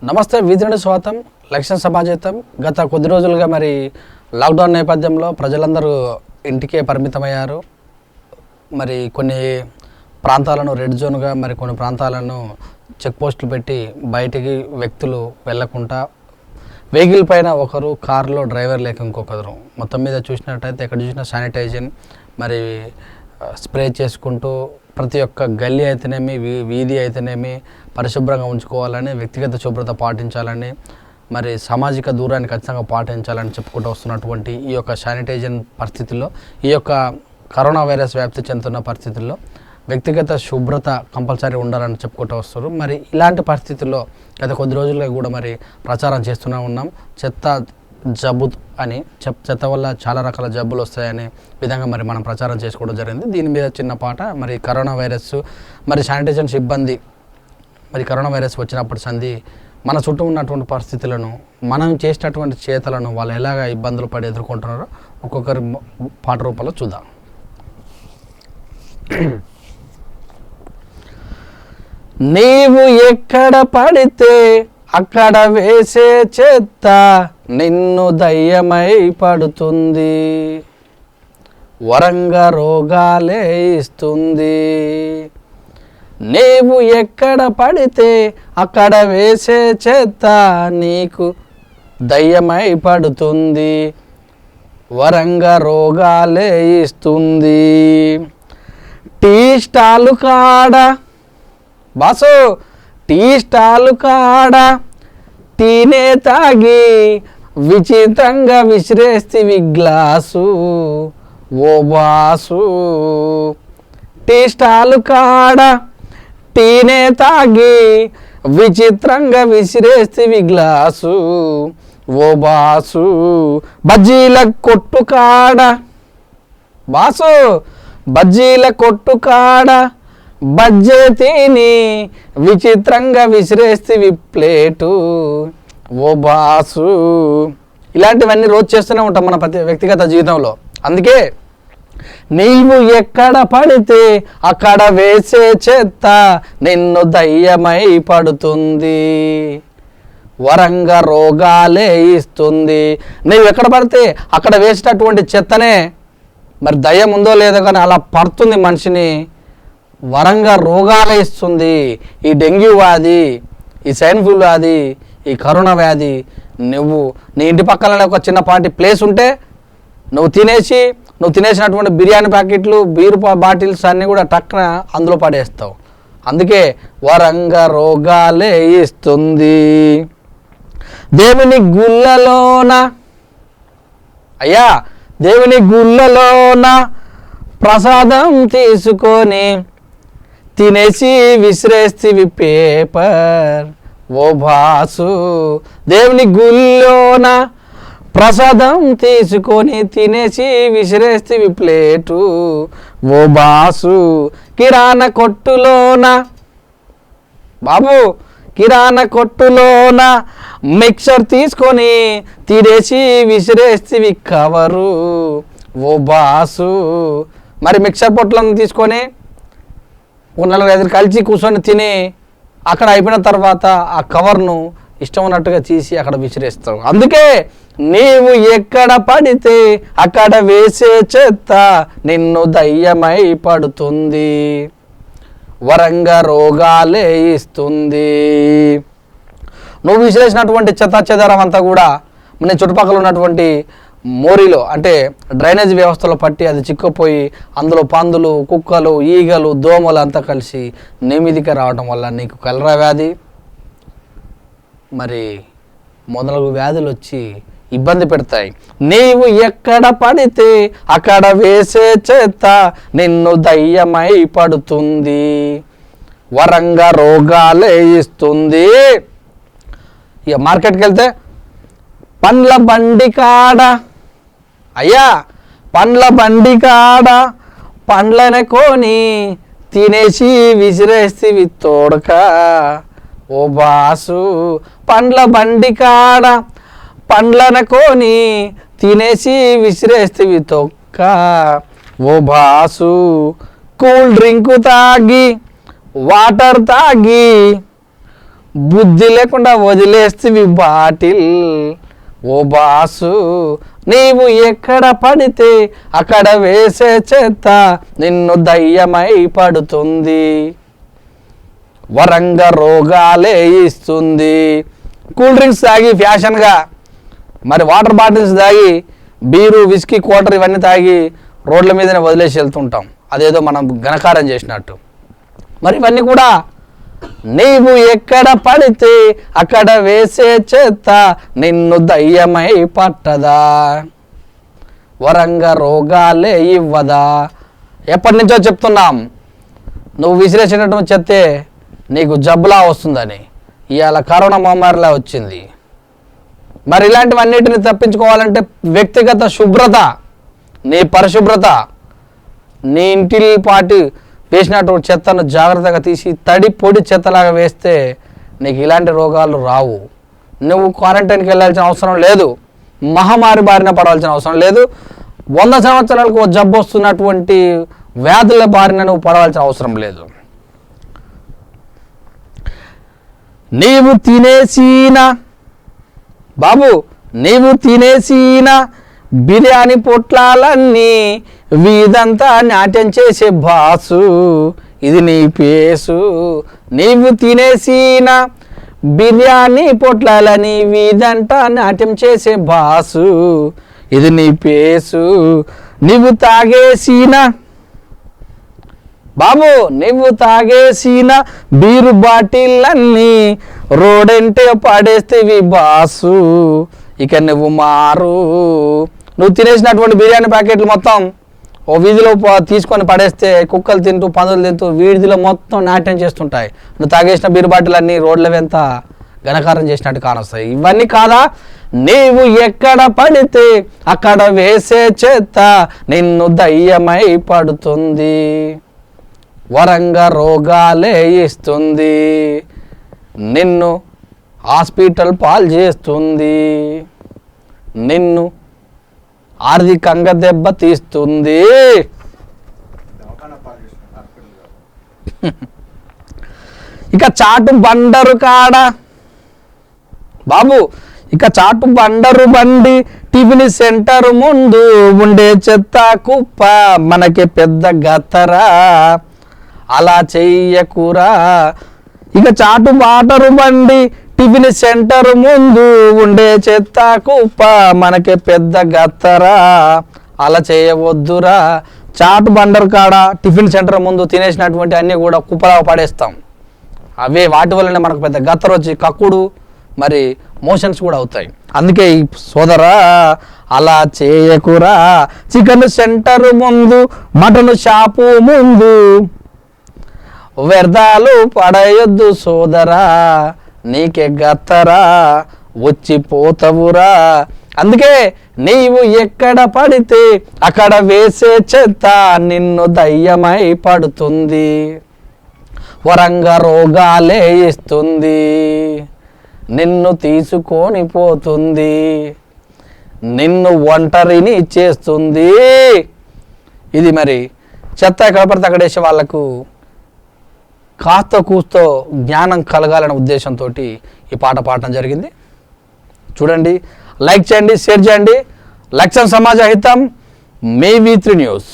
నమస్తే వీధినుడి స్వాగతం లక్ష్యం సమాజేతం. గత కొద్ది రోజులుగా మరి లాక్డౌన్ నేపథ్యంలో ప్రజలందరూ ఇంటికే పరిమితమయ్యారు. మరి కొన్ని ప్రాంతాలను రెడ్ జోన్గా, మరి కొన్ని ప్రాంతాలను చెక్ పోస్టులు పెట్టి బయటికి వ్యక్తులు వెళ్లకుండా వెహికల్ పైన ఒకరు, కారులో డ్రైవర్ లేక ఇంకొకరు, మొత్తం మీద చూసినట్టయితే ఎక్కడ చూసినా శానిటైజేషన్ మరి స్ప్రే చేసుకుంటూ ప్రతి ఒక్క గల్లీ అయితేనేమి, వీధి అయితేనేమి పరిశుభ్రంగా ఉంచుకోవాలని, వ్యక్తిగత శుభ్రత పాటించాలని, మరి సామాజిక దూరాన్ని ఖచ్చితంగా పాటించాలని చెప్పుకుంటూ వస్తున్నటువంటి ఈ యొక్క శానిటైజేషన్ పరిస్థితుల్లో, ఈ యొక్క కరోనా వైరస్ వ్యాప్తి చెందుతున్న పరిస్థితుల్లో వ్యక్తిగత శుభ్రత కంపల్సరీ ఉండాలని చెప్పుకుంటూ వస్తారు. మరి ఇలాంటి పరిస్థితుల్లో గత కొద్ది రోజులుగా కూడా మరి ప్రచారం చేస్తూనే ఉన్నాం. చెత్త జబ్బు అని, చెత్త వల్ల చాలా రకాల జబ్బులు వస్తాయనే విధంగా మరి మనం ప్రచారం చేసుకోవడం జరిగింది. దీని మీద చిన్న పాట, మరి కరోనా వైరస్, మరి శానిటైజేషన్ సిబ్బంది మరి కరోనా వైరస్ వచ్చినప్పటి సంది మన చుట్టూ ఉన్నటువంటి పరిస్థితులను, మనం చేసినటువంటి చేతలను వాళ్ళు ఎలాగ ఇబ్బందులు పడి ఎదుర్కొంటున్నారో ఒక్కొక్కరి పాట రూపంలో చూద్దాం. నీవు ఎక్కడ పడితే అక్కడ వేసే చెత్త నిన్ను దయ్యమై పడుతుంది, వరంగా రోగాలే ఇస్తుంది. నీవు ఎక్కడ పడితే అక్కడ వేసే చెత్త నీకు దయ్యమై పడుతుంది, వరంగా రోగాలే ఇస్తుంది. టీ స్టాలు కాడ బాసు, టీ స్టాలు కాడ టీనే తాగి విచిత్రంగా విసిరేస్తివి గ్లాసు ఓ బాసు. టీ స్టాలు కాడ టీనే తాగి విచిత్రంగా విసిరేస్తివి గ్లాసు ఓ బాసు. బజ్జీల కొట్టు కాడ బాసు, బజ్జీల కొట్టు కాడ బజ్జే తిని విచిత్రంగా విసిరేస్తివి ప్లేటు ఓ బాసు. ఇలాంటివన్నీ రోజు చేస్తూనే ఉంటాం మన ప్రతి వ్యక్తిగత జీవితంలో. అందుకే నీవు ఎక్కడ పడితే అక్కడ వేసే చెత్త నిన్ను దయ్యమై పడుతుంది, వరంగా రోగాలే ఇస్తుంది. నీవు ఎక్కడ పడితే అక్కడ వేసేటటువంటి చెత్తనే మరి దయ్యం ఉందో లేదో కానీ అలా పడుతుంది మనిషిని, వరంగా రోగాలు ఇస్తుంది. ఈ డెంగ్యూ వ్యాధి, ఈ స్వైన్ ఫ్లూ వ్యాధి, ఈ కరోనా వ్యాధి నువ్వు నీ ఇంటి పక్కన ఒక చిన్నపాటి ప్లేస్ ఉంటే నువ్వు తినేసినటువంటి బిర్యానీ ప్యాకెట్లు, బీరు బాటిల్స్ అన్నీ కూడా టక్కున అందులో పడేస్తావు. అందుకే వరంగా రోగాలే ఇస్తుంది. దేవుని గుళ్ళలోన అయ్యా, దేవుని గుళ్ళలోన ప్రసాదం తీసుకొని తినేసి విసిరేస్తివి పేపర్ ఓ బాసు. దేవుని గుళ్ళోన ప్రసాదం తీసుకొని తినేసి విసిరేస్తివి ప్లేటు ఓ బాసు. కిరాణా కొట్టులోన బాబు, కిరాణా కొట్టులోన మిక్సర్ తీసుకొని తినేసి విసిరేస్తివి కవరు ఓ బాసు. మరి మిక్సర్ పొట్లను తీసుకొని 4-5 కలిసి కూర్చొని తిని అక్కడ అయిపోయిన తర్వాత ఆ కవర్ను ఇష్టం ఉన్నట్టుగా తీసి అక్కడ విసిరేస్తావు. అందుకే నీవు ఎక్కడ పడితే అక్కడ వేసే చెత్త నిన్ను దయ్యమై పడుతుంది, వరంగా రోగాలే ఇస్తుంది. నువ్వు విసిరేసినటువంటి చెత్త చెదారం అంతా కూడా మన చుట్టుపక్కల ఉన్నటువంటి మోరీలో, అంటే డ్రైనేజ్ వ్యవస్థలో పట్టి అది చిక్కుపోయి అందులో పందులు, కుక్కలు, ఈగలు, దోమలు అంతా కలిసి నీ మీదికి రావడం వల్ల నీకు కలరా వ్యాధి, మరి మొదలగు వ్యాధులు వచ్చి ఇబ్బంది పెడతాయి. నీవు ఎక్కడ పడితే అక్కడ వేసే చెత్త నిన్ను దయ్యమై పడుతుంది, వరంగా రోగాలే ఇస్తుంది. ఇక మార్కెట్కి వెళ్తే పండ్ల బండి కాడ అయ్యా, పండ్ల బండి కాడ పండ్లనే కొని తినేసి విసిరేస్తివి తోడక ఓ బాసు. పండ్ల బండి కాడ పండ్లనే కొని తినేసి విసిరేస్తివి తొక్క ఓ బాసు. కూల్ డ్రింకు తాగి, వాటర్ తాగి బుద్ధి లేకుండా వదిలేస్తేవి బాటిల్. ఓ బాసు నీవు ఎక్కడ పడితే అక్కడ వేసే చెత్త నిన్ను దయ్యమై పడుతుంది, వరంగ రోగాలే ఇస్తుంది. కూల్ డ్రింక్స్ తాగి ఫ్యాషన్గా, మరి వాటర్ బాటిల్స్ తాగి, బీరు విస్కీ క్వార్టర్ ఇవన్నీ తాగి రోడ్ల మీదనే వదిలేసి వెళ్తుంటాం, అదేదో మనం ఘనకారం చేసినట్టు. మరి ఇవన్నీ కూడా నీవు ఎక్కడ పడితే అక్కడ వేసే చెత్త నిన్ను దయ్యమై పట్టదా, వరంగ రోగాలే ఇవ్వదా. ఎప్పటి నుంచో చెప్తున్నాం, నువ్వు విసిరేసేటటువంటి చెత్తే నీకు జబ్బులా వస్తుందని. ఇవాళ కరోనా మహమ్మారిలా వచ్చింది. మరి ఇలాంటివన్నిటిని తప్పించుకోవాలంటే వ్యక్తిగత శుభ్రత, నీ పరిశుభ్రత, నీ ఇంటి పాటి వేసినటువంటి చెత్తను జాగ్రత్తగా తీసి తడి పొడి చెత్తలాగా వేస్తే నీకు ఇలాంటి రోగాలు రావు. నువ్వు క్వారంటైన్కి వెళ్ళాల్సిన అవసరం లేదు, మహమ్మారి బారిన పడాల్సిన అవసరం లేదు, 100 సంవత్సరాలకు జబ్బు వస్తున్నటువంటి వ్యాధుల బారిన నువ్వు పడవలసిన అవసరం లేదు. నీవు తినేసిన బాబు, నీవు తినేసిన బిర్యానీ పొట్లాలన్నీ వీధంతా నాట్యం చేసే బాసు, ఇది నీ పేసు. నీవు తినేసిన బిర్యానీ పొట్లాలని వీధంతా నాట్యం చేసే బాసు, ఇది నీ పేసు. నీవు తాగేసిన బాబు, నువ్వు తాగేసిన బీరు బాటిల్లన్నీ రోడంటే పడేస్తేవి బాసు, ఇక నువ్వు మారు. నువ్వు తినేసినటువంటి బిర్యానీ ప్యాకెట్లు మొత్తం ఓ వీధిలో తీసుకొని పడేస్తే కుక్కలు తింటూ పందులు తింటూ వీధిలో మొత్తం నాట్యం చేస్తుంటాయి. నువ్వు తాగేసిన బీరు బాటిలన్నీ రోడ్ల వెంత ఘనకారం చేసినట్టు కానొస్తాయి. ఇవన్నీ కాదా, నీవు ఎక్కడ పడితే అక్కడ వేసే చెత్త నిన్ను దయ్యమై పడుతుంది, వరంగ రోగాలే ఇస్తుంది, నిన్ను హాస్పిటల్ పాలు చేస్తుంది, నిన్ను ఆర్థికంగా దెబ్బ తీస్తుంది. ఇక చాటు బండరు కాడ బాబు, ఇక చాటు బండరు బండి టిఫిన్ సెంటర్ ముందు ఉండే చెత్త కుప్ప మనకి పెద్ద గత్తరా, అలా చెయ్యకురా. ఇక చాటు బాటరు బండి టిఫిన్ సెంటర్ ముందు ఉండే చెత్త కుప్ప మనకి పెద్ద గత్తరా, అలా చేయవద్దురా. చాటు బండరు కాడ టిఫిన్ సెంటర్ ముందు తినేసినటువంటి అన్నీ కూడా కుప్పలా పడేస్తాం. అవే వాటి వల్లనే మనకు పెద్ద గత్తర వచ్చి కక్కుడు మరి మోషన్స్ కూడా అవుతాయి. అందుకే ఈ సోదరా అలా చేయకురా. చికెన్ సెంటర్ ముందు, మటన్ షాపు ముందు వ్యర్థాలు పడేయొద్దు సోదరా, నీకే గత్తరా వచ్చిపోతవురా. అందుకే నీవు ఎక్కడ పడితే అక్కడ వేసే చెత్త నిన్ను దయ్యమై పడుతుంది, వరంగ రోగాలే ఇస్తుంది, నిన్ను తీసుకొని పోతుంది, నిన్ను ఒంటరిని చేస్తుంది. ఇది మరి చెత్త ఎక్కడ పడితే అక్కడ వేసే వాళ్ళకు కాస్త కూస్తో జ్ఞానం కలగాలనే ఉద్దేశంతో ఈ పాట పాడటం జరిగింది. చూడండి, లైక్ చేయండి, షేర్ చేయండి. లక్ష్యం సమాజ హితం, మీ V3 న్యూస్.